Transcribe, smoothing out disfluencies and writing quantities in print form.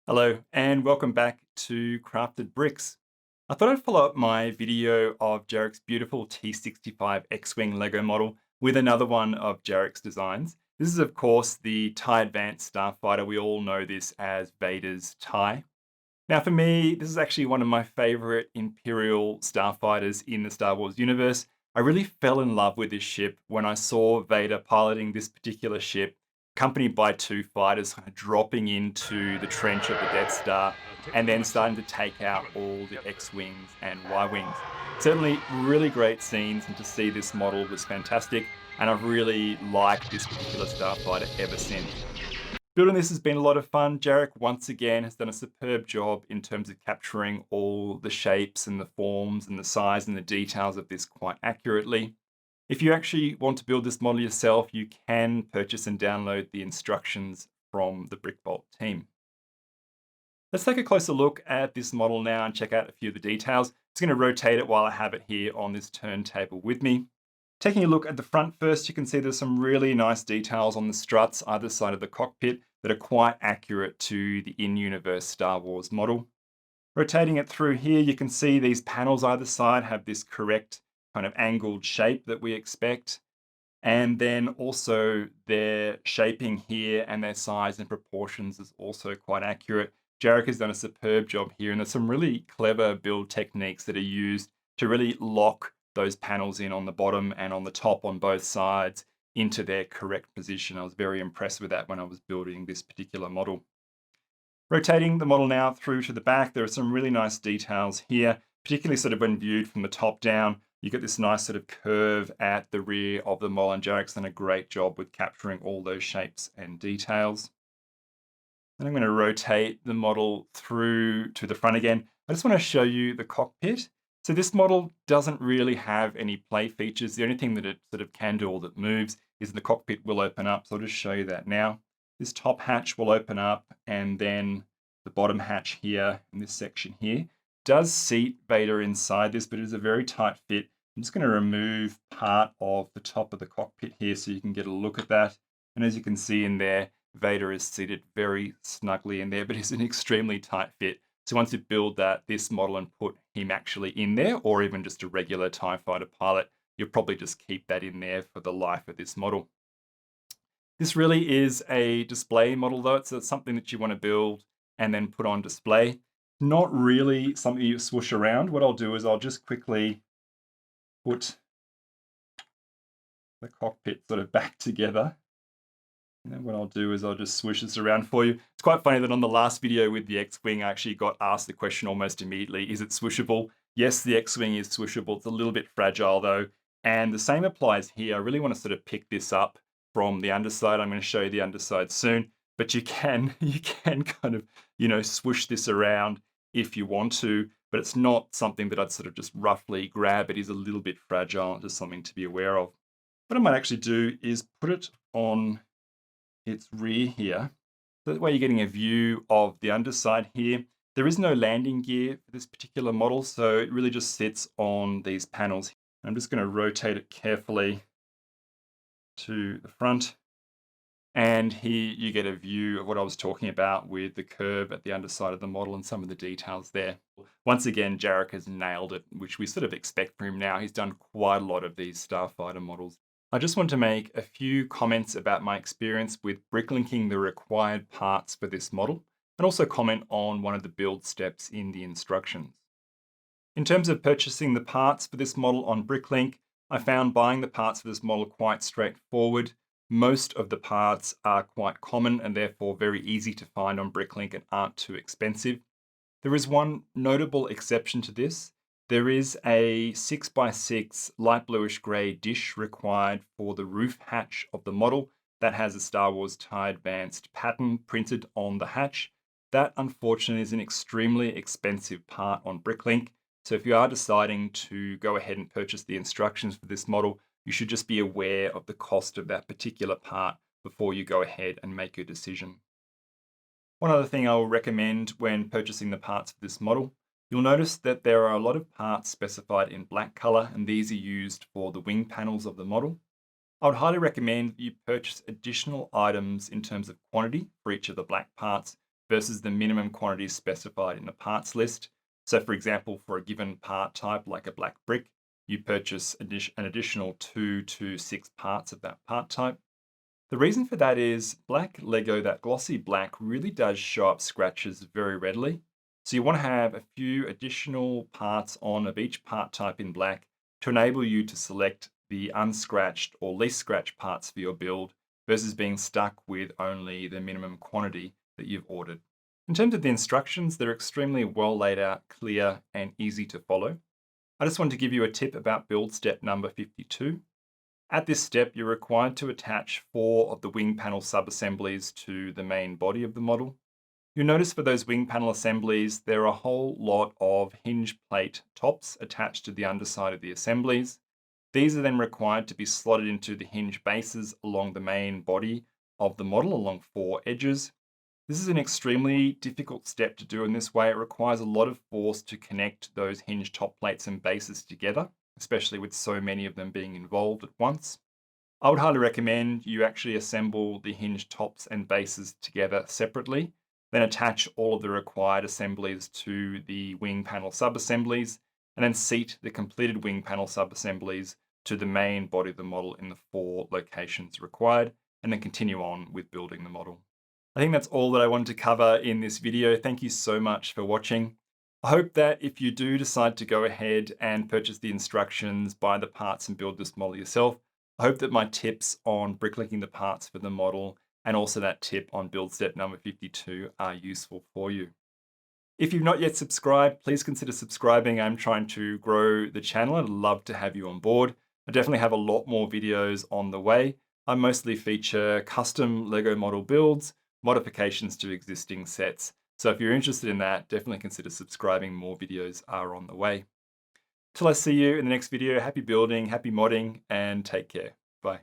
Hello, and welcome back to Crafted Bricks. I thought I'd follow up my video of Jerac's beautiful T65 X-Wing Lego model with another one of Jerac's designs. This is, of course, the TIE Advanced Starfighter. We all know this as Vader's TIE. Now, for me, this is actually one of my favorite Imperial starfighters in the Star Wars universe. I really fell in love with this ship when I saw Vader piloting this particular ship, accompanied by two fighters, kind of dropping into the trench of the Death Star and then starting to take out all the X-Wings and Y-Wings. Certainly, really great scenes, and to see this model was fantastic, and I've really liked this particular starfighter ever since. Building this has been a lot of fun. Jerac, once again, has done a superb job in terms of capturing all the shapes and the forms and the size and the details of this quite accurately. If you actually want to build this model yourself, you can purchase and download the instructions from the BrickVault team. Let's take a closer look at this model now and check out a few of the details. I'm just going to rotate it while I have it here on this turntable with me. Taking a look at the front first, you can see there's some really nice details on the struts either side of the cockpit that are quite accurate to the in-universe Star Wars model. Rotating it through here, you can see these panels either side have this correct kind of angled shape that we expect. And then also their shaping here and their size and proportions is also quite accurate. Jerac has done a superb job here, and there's some really clever build techniques that are used to really lock those panels in on the bottom and on the top on both sides into their correct position. I was very impressed with that when I was building this particular model. Rotating the model now through to the back, there are some really nice details here, particularly sort of when viewed from the top down. You get this nice sort of curve at the rear of the model, and Jarac's done a great job with capturing all those shapes and details. And I'm going to rotate the model through to the front again. I just want to show you the cockpit. So this model doesn't really have any play features. The only thing that it sort of can do or that moves is the cockpit will open up. So I'll just show you that now. This top hatch will open up, and then the bottom hatch here in this section here does seat Vader inside this, but it is a very tight fit. I'm just going to remove part of the top of the cockpit here so you can get a look at that. And as you can see in there, Vader is seated very snugly in there, but it's an extremely tight fit. So once you build this model and put him actually in there, or even just a regular TIE fighter pilot, you'll probably just keep that in there for the life of this model. This really is a display model though. It's something that you want to build and then put on display. Not really something you swoosh around. What I'll do is I'll just quickly put the cockpit sort of back together. And then what I'll do is I'll just swoosh this around for you. It's quite funny that on the last video with the X-Wing, I actually got asked the question almost immediately, is it swooshable? Yes, the X-Wing is swooshable. It's a little bit fragile though. And the same applies here. I really want to sort of pick this up from the underside. I'm going to show you the underside soon, but you can kind of, swoosh this around if you want to, but it's not something that I'd sort of just roughly grab. It is a little bit fragile, just something to be aware of. What I might actually do is put it on its rear here. So that way you're getting a view of the underside here. There is no landing gear for this particular model, so it really just sits on these panels. I'm just going to rotate it carefully to the front. And here you get a view of what I was talking about with the curve at the underside of the model and some of the details there. Once again, Jerac has nailed it, which we sort of expect from him now. He's done quite a lot of these starfighter models. I just want to make a few comments about my experience with bricklinking the required parts for this model, and also comment on one of the build steps in the instructions. In terms of purchasing the parts for this model on Bricklink, I found buying the parts for this model quite straightforward. Most of the parts are quite common and therefore very easy to find on Bricklink and aren't too expensive. There is one notable exception to this. There is a 6x6 light bluish grey dish required for the roof hatch of the model that has a Star Wars TIE Advanced pattern printed on the hatch. That unfortunately is an extremely expensive part on Bricklink. So if you are deciding to go ahead and purchase the instructions for this model, you should just be aware of the cost of that particular part before you go ahead and make your decision. One other thing I will recommend when purchasing the parts for this model, you'll notice that there are a lot of parts specified in black color, and these are used for the wing panels of the model. I would highly recommend that you purchase additional items in terms of quantity for each of the black parts versus the minimum quantities specified in the parts list. So for example, for a given part type like a black brick, you purchase an additional 2 to 6 parts of that part type. The reason for that is black Lego, that glossy black, really does show up scratches very readily. So you want to have a few additional parts on of each part type in black to enable you to select the unscratched or least scratched parts for your build versus being stuck with only the minimum quantity that you've ordered. In terms of the instructions, they're extremely well laid out, clear, and easy to follow. I just want to give you a tip about build step number 52. At this step, you're required to attach 4 of the wing panel sub-assemblies to the main body of the model. You'll notice for those wing panel assemblies, there are a whole lot of hinge plate tops attached to the underside of the assemblies. These are then required to be slotted into the hinge bases along the main body of the model along 4 edges. This is an extremely difficult step to do in this way. It requires a lot of force to connect those hinge top plates and bases together, especially with so many of them being involved at once. I would highly recommend you actually assemble the hinge tops and bases together separately, then attach all of the required assemblies to the wing panel sub-assemblies, and then seat the completed wing panel sub-assemblies to the main body of the model in the 4 locations required, and then continue on with building the model. I think that's all that I wanted to cover in this video. Thank you so much for watching. I hope that if you do decide to go ahead and purchase the instructions, buy the parts and build this model yourself, I hope that my tips on bricklinking the parts for the model and also that tip on build step number 52 are useful for you. If you've not yet subscribed, please consider subscribing. I'm trying to grow the channel. I'd love to have you on board. I definitely have a lot more videos on the way. I mostly feature custom Lego model builds, modifications to existing sets. So if you're interested in that, definitely consider subscribing. More videos are on the way. Till I see you in the next video, happy building, happy modding, and take care. Bye.